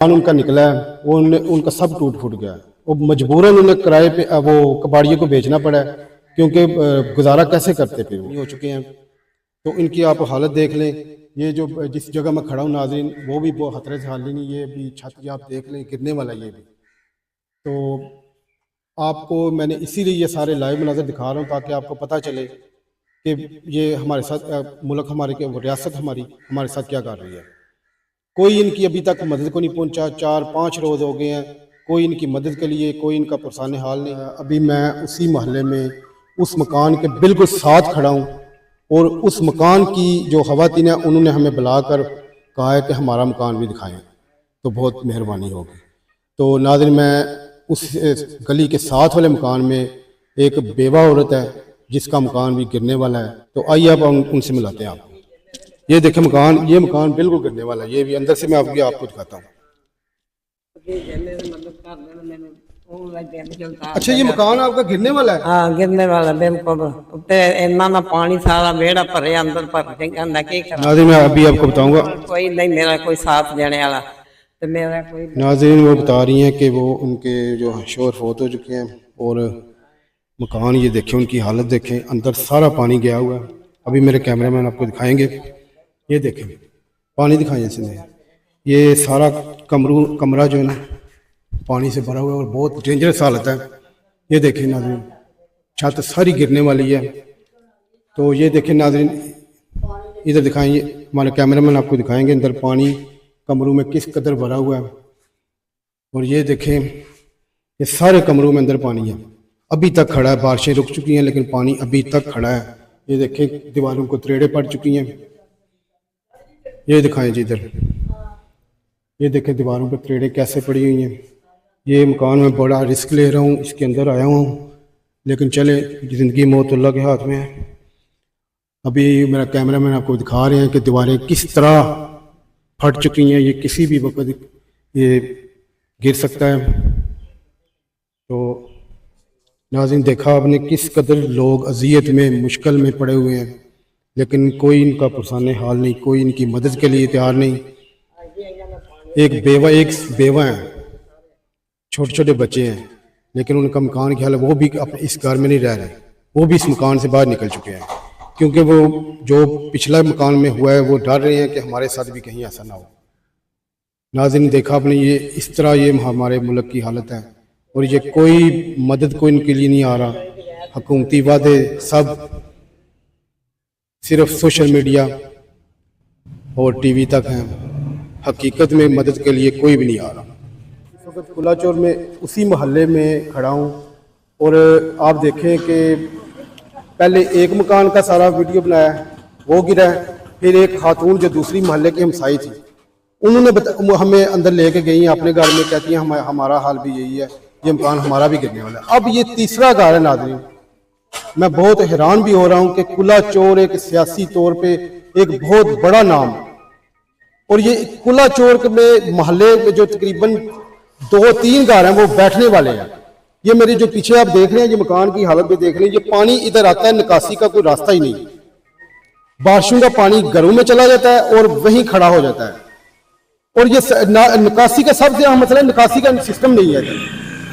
मकान उनका निकला है वो उनका सब टूट फूट गया है। वो मजबूरन उन्हें किराए पे वो कबाड़ियों को बेचना पड़ा है क्योंकि गुजारा कैसे करते पे वो हो चुके हैं। तो इनकी आप हालत देख लें। ये जो जिस जगह मैं खड़ा हूँ नाज़रीन वो भी बहुत खतरे से हाल नहीं, ये भी छत की आप देख लें गिरने वाला ये भी। तो आपको मैंने इसीलिए ये सारे लाइव मनाज़र दिखा रहा हूँ ताकि आपको पता चले कि ये हमारे साथ मुल्क हमारे रियासत हमारे साथ क्या कर रही है। कोई इनकी अभी तक मदद को नहीं पहुंचा। 4-5 रोज़ हो गए हैं, कोई इनकी मदद के लिए कोई इनका पुरसान हाल नहीं है। अभी मैं उसी मोहल्ले में उस मकान के बिल्कुल साथ खड़ा हूँ और उस मकान की जो ख़वातीन है उन्होंने हमें बुलाकर कहा है कि हमारा मकान भी दिखाएं तो बहुत मेहरबानी होगी। तो नाज़रीन मैं उस गली के साथ वाले मकान में एक बेवा औरत है जिसका मकान भी गिरने वाला है। तो आइए अब हम उनसे मिलाते हैं आपको। ये देखें मकान, ये मकान बिल्कुल गिरने वाला है। ये भी अंदर से मैं आपको दिखाता हूँ। अच्छा ये मकान आपका गिरने वाला है? हाँ गिरने वाला बिल्कुल। इतना पानी सारा बेड़ा भरे अंदर भर नाज़रीन मैं अभी आपको बताऊंगा। कोई नहीं मेरा कोई साथ देने वाला तो मेरा कोई। नाज़रीन वो बता रही हैं कि वो उनके जो शोहर फौत हो चुके हैं और मकान ये देखें उनकी हालत देखें, अंदर सारा पानी गया हुआ है। अभी मेरे कैमरामैन आपको दिखाएंगे। ये देखें पानी दिखाएं इसने, ये सारा कमरा जो है ना पानी से भरा हुआ है और बहुत डेंजरस हालत है। ये देखें नाज़रीन छत सारी गिरने वाली है। तो ये देखें नाज़रीन इधर दिखाएंगे, हमारे कैमरामैन आपको दिखाएंगे अंदर पानी कमरों में किस कदर भरा हुआ है। और ये देखें ये सारे कमरों में अंदर पानी है, अभी तक खड़ा है। बारिशें रुक चुकी हैं लेकिन पानी अभी तक खड़ा है। ये देखें दीवारों को तरेड़े पड़ चुकी हैं। ये दिखाएं जी इधर, ये देखें दीवारों पर तरेड़े कैसे पड़ी हुई हैं। ये मकान में बड़ा रिस्क ले रहा हूँ, इसके अंदर आया हूँ लेकिन चले ज़िंदगी मौत अल्लाह के हाथ में है। अभी मेरा कैमरामैन आपको दिखा रहे हैं कि दीवारें किस तरह फट चुकी हैं। ये किसी भी वक्त ये गिर सकता है। तो नाज़रीन देखा आपने किस कदर लोग अजियत में मुश्किल में पड़े हुए हैं लेकिन कोई इनका पुरसान हाल नहीं, कोई इनकी मदद के लिए तैयार नहीं। एक बेवा है, छोटे छोटे बच्चे हैं लेकिन उनका मकान क्या हाल है, वो भी इस घर में नहीं रह रहे, वो भी इस मकान से बाहर निकल चुके हैं क्योंकि वो जो पिछला मकान में हुआ है वो डर रहे हैं कि हमारे साथ भी कहीं ऐसा ना हो। नाज़रीन देखा आपने ये इस तरह ये हमारे मुल्क की हालत है और ये कोई मदद को इनके लिए नहीं आ रहा। हुकूमती वादे सब सिर्फ सोशल मीडिया और टीवी तक हैं, हकीकत में मदद के लिए कोई भी नहीं आ रहा। इस वक्त कुलाचौर में उसी मोहल्ले में खड़ा हूँ और आप देखें कि पहले एक मकान का सारा वीडियो बनाया वो गिरा है, फिर एक खातून जो दूसरी मोहल्ले की हमसाई थी उन्होंने हमें अंदर लेके गई अपने घर में, कहती हैं हमारा हाल भी यही है, ये मकान हमारा भी गिरने वाला है। अब ये तीसरा घर है नाज़रीन। मैं बहुत हैरान भी हो रहा हूँ कि कुलाचौर एक सियासी तौर पे एक बहुत बड़ा नाम और ये कुलाचौर में मोहल्ले में जो तकरीबन 2-3 घर हैं वो बैठने वाले हैं। ये मेरे जो पीछे आप देख रहे हैं ये मकान की हालत भी देख रहे हैं। ये पानी इधर आता है, निकासी का कोई रास्ता ही नहीं। बारिशों का पानी घरों में चला जाता है और वहीं खड़ा हो जाता है। और ये निकासी का सबसे अहम मसला निकासी का सिस्टम नहीं है,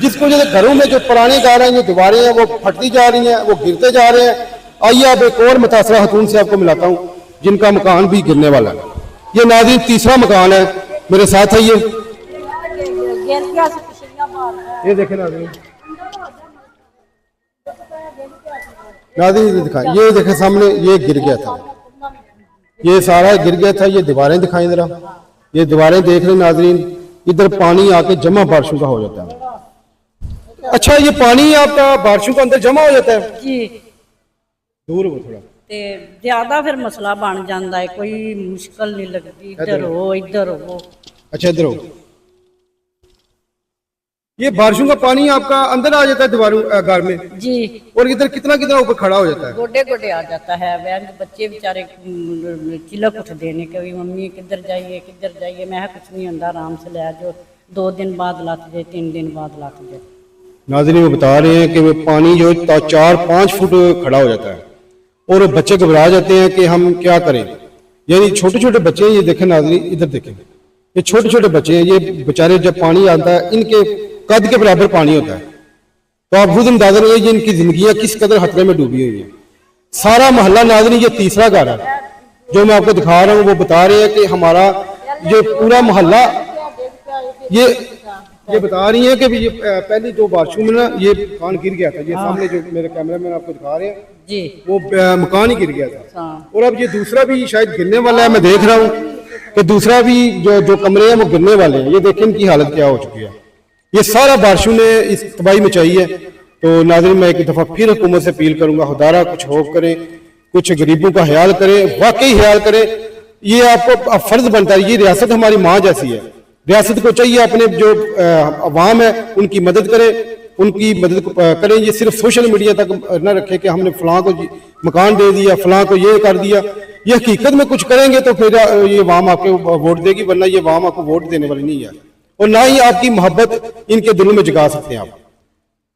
जिसकी वजह से घरों में जो पुराने घर हैं, जो दीवारें हैं वो फटती जा रही हैं, वो गिरते जा रहे हैं। आइए अब एक और मुतासरा खतून से आपको मिलाता हूँ जिनका मकान भी गिरने वाला है। ये नाज़रीन तीसरा मकान है, मेरे साथ है। ये देखें नाज़रीन दिखाएं, ये देखें सामने ये गिर गया था, ये सारा गिर गया था। ये दीवारें दिखाएं जरा, ये दीवारें देख रहे नाज़रीन, इधर पानी आके जमा बारिशों का हो जाता है। अच्छा ये पानी आपका बारिशों का अंदर जमा हो जाता है जी, दूर हो थोड़ा ते ज्यादा फिर मसला बन जाता है, कोई मुश्किल नहीं लगती। इधर हो इधर हो। अच्छा इधर हो। ये बारिशों का पानी आपका अंदर आ जाता है दीवारों घर में जी, और इधर कितना कितना ऊपर खड़ा हो जाता है, गोडे गोडे आ जाता है। वैन बच्चे बेचारे चिलक उठ देने के मम्मी किधर जाइए। मैं कुछ नहीं होता, आराम से ले जो 2 दिन बाद लग जाए, 3 दिन बाद लग जाए। नाज़रीन वो बता रहे हैं कि वो पानी जो 4-5 फुट खड़ा हो जाता है और बच्चे घबरा जाते हैं कि हम क्या करें। यानी छोटे छोटे बच्चे, ये देखें नाज़रीन इधर देखें, ये छोटे छोटे बच्चे हैं, ये बेचारे जब पानी आता है इनके कद के बराबर पानी होता है, तो आप खुद अंदाजा लगाइए ये इनकी जिंदगियां किस कदर खतरे में डूबी हुई है। सारा मोहल्ला नाज़रीन ये तीसरा घर है जो मैं आपको दिखा रहा हूँ, वो बता रहे हैं कि हमारा ये पूरा मोहल्ला, ये बता रही है कि ये पहली 2 बारिशों में ना ये मकान गिर गया था। ये सामने जो मेरे कैमरा मैन आपको दिखा रहे हैं जी, वो मकान ही गिर गया था। हाँ। और अब ये दूसरा भी शायद गिरने वाला है, मैं देख रहा हूँ कि दूसरा भी जो कमरे हैं वो गिरने वाले हैं। ये देखें इनकी हालत क्या हो चुकी है। ये सारा बारिशों ने इस तबाही मचाई है। तो नाज़रीन मैं एक दफ़ा फिर हुकूमत से अपील करूंगा, खुदारा कुछ खौफ करें, कुछ गरीबों का ख्याल करें, वाकई ख्याल करें। ये आपको फर्ज बनता है, ये रियासत हमारी माँ जैसी है। रियासत को चाहिए अपने जो अवाम है उनकी मदद करे, उनकी मदद करें। ये सिर्फ सोशल मीडिया तक न रखे कि हमने फलां को मकान दे दिया, फलां को ये कर दिया। ये हकीकत में कुछ करेंगे तो फिर ये अवाम आपको वोट देगी, वरना ये अवाम आपको वोट देने वाली नहीं है, और ना ही आपकी मोहब्बत इनके दिलों में जगा सकते हैं आप।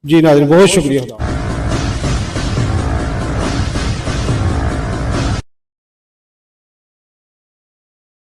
जी नाज़रीन बहुत शुक्रिया।